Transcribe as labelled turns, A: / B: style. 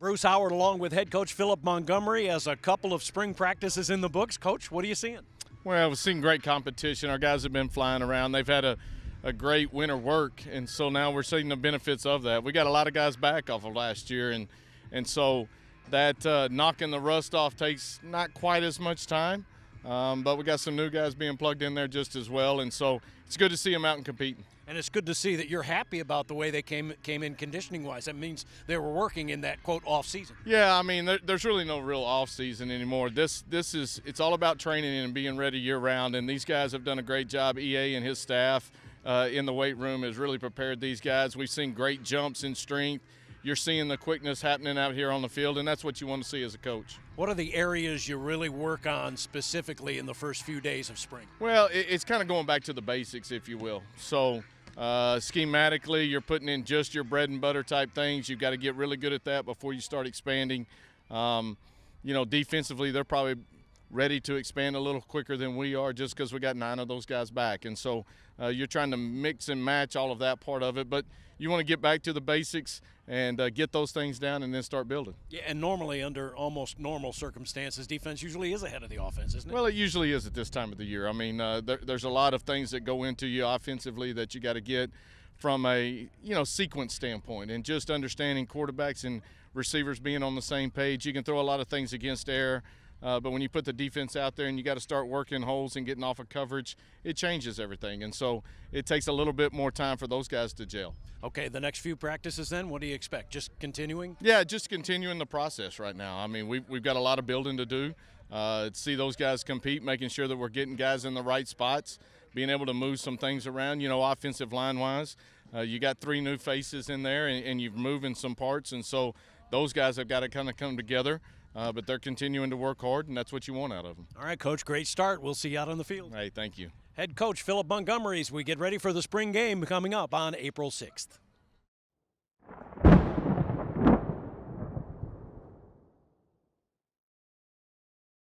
A: Bruce Howard along with head coach Philip Montgomery as a couple of spring practices in the books. Coach, what are you seeing?
B: Well, we've seen great competition. Our guys have been flying around. They've had a great winter work, and so now we're seeing the benefits of that. We got a lot of guys back off of last year, and so that knocking the rust off takes not quite as much time, but we got some new guys being plugged in there just as well, and so it's good to see them out and competing.
A: And it's good to see that you're happy about the way they came in conditioning-wise. That means they were working in that, quote, off-season.
B: Yeah, I mean, there's really no real off-season anymore. It's all about training and being ready year-round, and these guys have done a great job. EA and his staff in the weight room has really prepared these guys. We've seen great jumps in strength. You're seeing the quickness happening out here on the field, and that's what you want to see as a coach.
A: What are the areas you really work on specifically in the first few days of spring?
B: Well, it's kind of going back to the basics, if you will. So schematically, you're putting in just your bread and butter type things. You've got to get really good at that before you start expanding. Defensively, they're probably ready to expand a little quicker than we are just because we got 9 of those guys back. And so you're trying to mix and match all of that part of it. But you want to get back to the basics and get those things down and then start building.
A: Yeah, and normally under almost normal circumstances, defense usually is ahead of the offense, isn't it?
B: Well, it usually is at this time of the year. I mean, there's a lot of things that go into you offensively that you got to get from a sequence standpoint, and just understanding quarterbacks and receivers being on the same page. You can throw a lot of things against air. But when you put the defense out there and you got to start working holes and getting off of coverage, it changes everything. And so it takes a little bit more time for those guys to gel.
A: Okay, the next few practices then, what do you expect? Just continuing?
B: Yeah, just continuing the process right now. I mean, we've got a lot of building to do. See those guys compete, making sure that we're getting guys in the right spots, being able to move some things around, offensive line-wise. You got 3 new faces in there, and you're moving some parts. And so those guys have got to kind of come together. But they're continuing to work hard, and that's what you want out of them.
A: All right, Coach, great start. We'll see you out on the field.
B: Hey, thank you.
A: Head coach Philip Montgomery as we get ready for the spring game coming up on April 6th.